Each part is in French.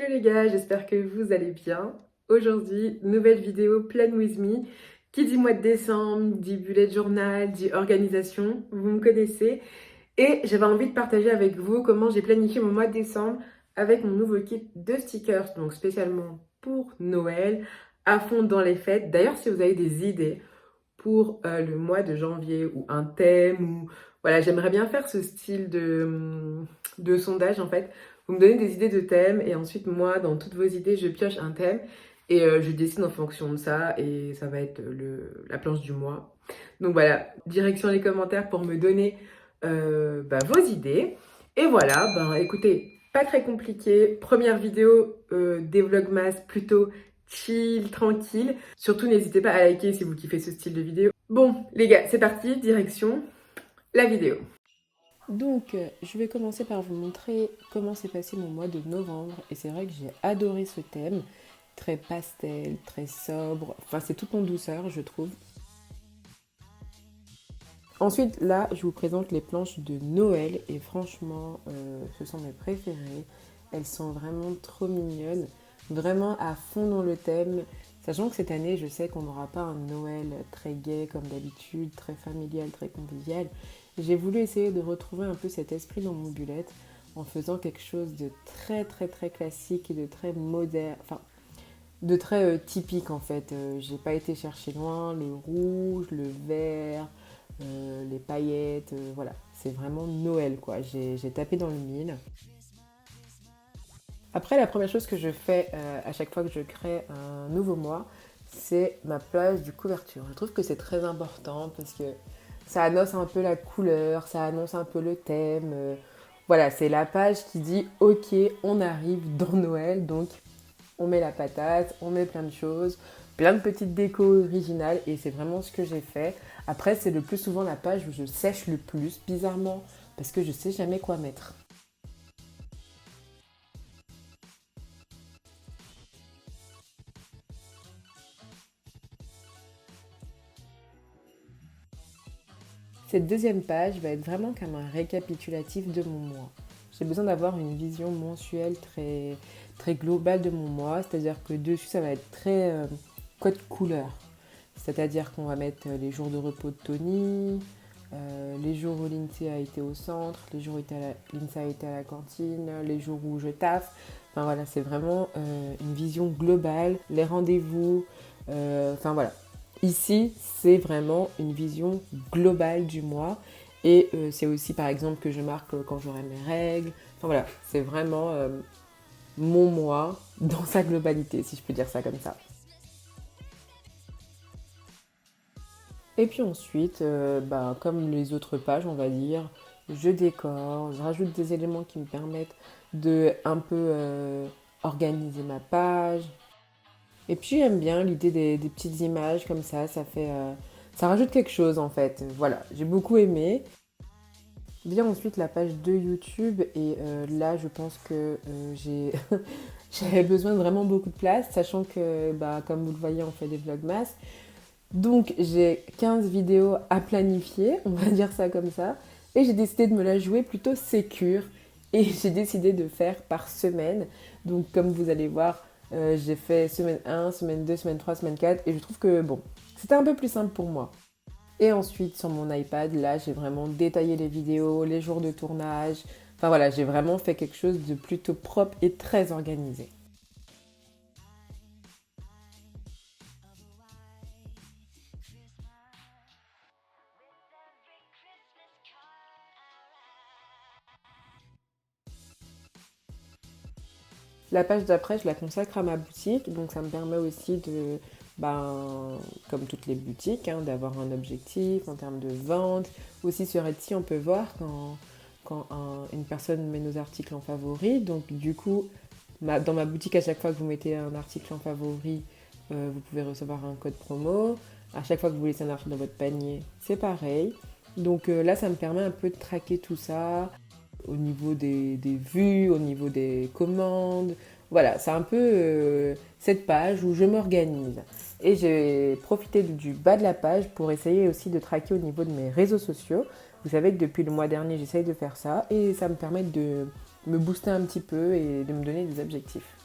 Hello les gars, j'espère que vous allez bien. Aujourd'hui, nouvelle vidéo Plan With Me. Qui dit mois de décembre, dit bullet journal, dit organisation, vous me connaissez. Et j'avais envie de partager avec vous comment j'ai planifié mon mois de décembre avec mon nouveau kit de stickers, donc spécialement pour Noël, à fond dans les fêtes. D'ailleurs, si vous avez des idées pour le mois de janvier ou un thème ou voilà, j'aimerais bien faire ce style de sondage en fait. Vous me donnez des idées de thèmes et ensuite moi dans toutes vos idées je pioche un thème et je dessine en fonction de ça et ça va être la planche du mois. Donc voilà, direction les commentaires pour me donner vos idées. Et voilà, écoutez, pas très compliqué. Première vidéo des vlogmas plutôt chill, tranquille. Surtout, n'hésitez pas à liker si vous kiffez ce style de vidéo. Bon, les gars, c'est parti, direction la vidéo. Donc, je vais commencer par vous montrer comment s'est passé mon mois de novembre. Et c'est vrai que j'ai adoré ce thème, très pastel, très sobre. Enfin, c'est tout en douceur, je trouve. Ensuite, là, je vous présente les planches de Noël. Et franchement, ce sont mes préférées. Elles sont vraiment trop mignonnes. Vraiment à fond dans le thème. Sachant que cette année, je sais qu'on n'aura pas un Noël très gai comme d'habitude, très familial, très convivial. J'ai voulu essayer de retrouver un peu cet esprit dans mon bullet en faisant quelque chose de très très très classique et de très moderne, enfin de très typique en fait. J'ai pas été chercher loin, le rouge, le vert, les paillettes, voilà. C'est vraiment Noël quoi, j'ai tapé dans le mille. Après, la première chose que je fais à chaque fois que je crée un nouveau mois, c'est ma page de couverture. Je trouve que c'est très important parce que ça annonce un peu la couleur, ça annonce un peu le thème. Voilà, c'est la page qui dit ok, on arrive dans Noël, donc on met la patate, on met plein de choses, plein de petites décos originales et c'est vraiment ce que j'ai fait. Après, c'est le plus souvent la page où je sèche le plus, bizarrement, parce que je sais jamais quoi mettre. Cette deuxième page va être vraiment comme un récapitulatif de mon mois. J'ai besoin d'avoir une vision mensuelle très, très globale de mon mois, c'est-à-dire que dessus ça va être très code couleur. C'est-à-dire qu'on va mettre les jours de repos de Tony, les jours où l'INSEE a été au centre, les jours où l'INSEE a été à la cantine, les jours où je taffe. Enfin voilà, c'est vraiment une vision globale, les rendez-vous, enfin voilà. Ici, c'est vraiment une vision globale du mois. Et c'est aussi par exemple que je marque quand j'aurai mes règles. Enfin voilà, c'est vraiment mon mois dans sa globalité, si je peux dire ça comme ça. Et puis ensuite, comme les autres pages, on va dire, je décore, je rajoute des éléments qui me permettent de un peu organiser ma page. Et puis j'aime bien l'idée des petites images comme ça fait, ça rajoute quelque chose en fait. Voilà, j'ai beaucoup aimé. Vient ensuite la page de YouTube et là je pense que j'avais besoin de vraiment beaucoup de place, sachant que comme vous le voyez on fait des vlogmas. Donc j'ai 15 vidéos à planifier, on va dire ça comme ça. Et j'ai décidé de me la jouer plutôt sécure. Et j'ai décidé de faire par semaine. Donc comme vous allez voir, j'ai fait semaine 1, semaine 2, semaine 3, semaine 4. Et je trouve que bon, c'était un peu plus simple pour moi. Et ensuite sur mon iPad, là j'ai vraiment détaillé les vidéos, les jours de tournage. Enfin voilà, j'ai vraiment fait quelque chose de plutôt propre et très organisé. La page d'après, je la consacre à ma boutique, donc ça me permet aussi de, comme toutes les boutiques, hein, d'avoir un objectif en termes de vente. Aussi sur Etsy, on peut voir quand une personne met nos articles en favori. Donc du coup, dans ma boutique, à chaque fois que vous mettez un article en favori, vous pouvez recevoir un code promo. À chaque fois que vous laissez un article dans votre panier, c'est pareil. Donc là, ça me permet un peu de traquer tout ça au niveau des vues, au niveau des commandes. Voilà, c'est un peu cette page où je m'organise. Et j'ai profité du bas de la page pour essayer aussi de traquer au niveau de mes réseaux sociaux. Vous savez que depuis le mois dernier, j'essaye de faire ça et ça me permet de me booster un petit peu et de me donner des objectifs.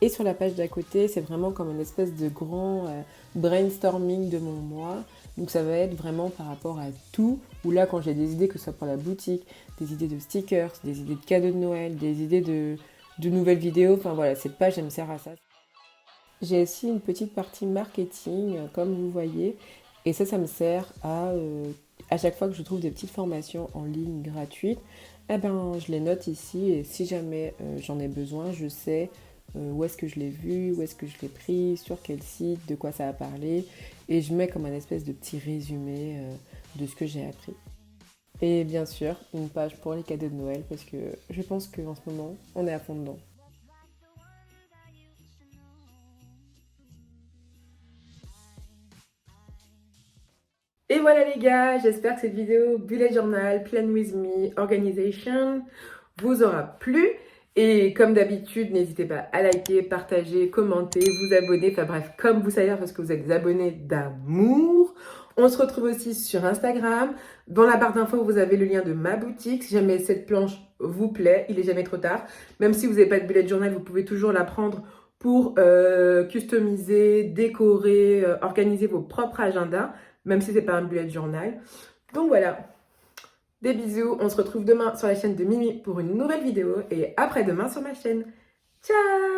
Et sur la page d'à côté, c'est vraiment comme une espèce de grand brainstorming de mon mois. Donc ça va être vraiment par rapport à tout, où là quand j'ai des idées, que ce soit pour la boutique, des idées de stickers, des idées de cadeaux de Noël, des idées de nouvelles vidéos, enfin voilà, cette page elle me sert à ça. J'ai aussi une petite partie marketing, comme vous voyez, et ça me sert à chaque fois que je trouve des petites formations en ligne gratuites, eh ben, je les note ici, et si jamais j'en ai besoin, je sais où est-ce que je l'ai vu, où est-ce que je l'ai pris, sur quel site, de quoi ça a parlé, et je mets comme un espèce de petit résumé de ce que j'ai appris. Et bien sûr, une page pour les cadeaux de Noël, parce que je pense qu'en ce moment, on est à fond dedans. Et voilà les gars, j'espère que cette vidéo Bullet Journal, Plan With Me, Organization vous aura plu. Et comme d'habitude, n'hésitez pas à liker, partager, commenter, vous abonner, enfin bref, comme vous savez, parce que vous êtes des abonnés d'amour. On se retrouve aussi sur Instagram. Dans la barre d'infos, vous avez le lien de ma boutique. Si jamais cette planche vous plaît, il n'est jamais trop tard. Même si vous n'avez pas de bullet journal, vous pouvez toujours la prendre pour customiser, décorer, organiser vos propres agendas, même si ce n'est pas un bullet journal. Donc voilà, des bisous. On se retrouve demain sur la chaîne de Mimi pour une nouvelle vidéo et après-demain sur ma chaîne. Ciao!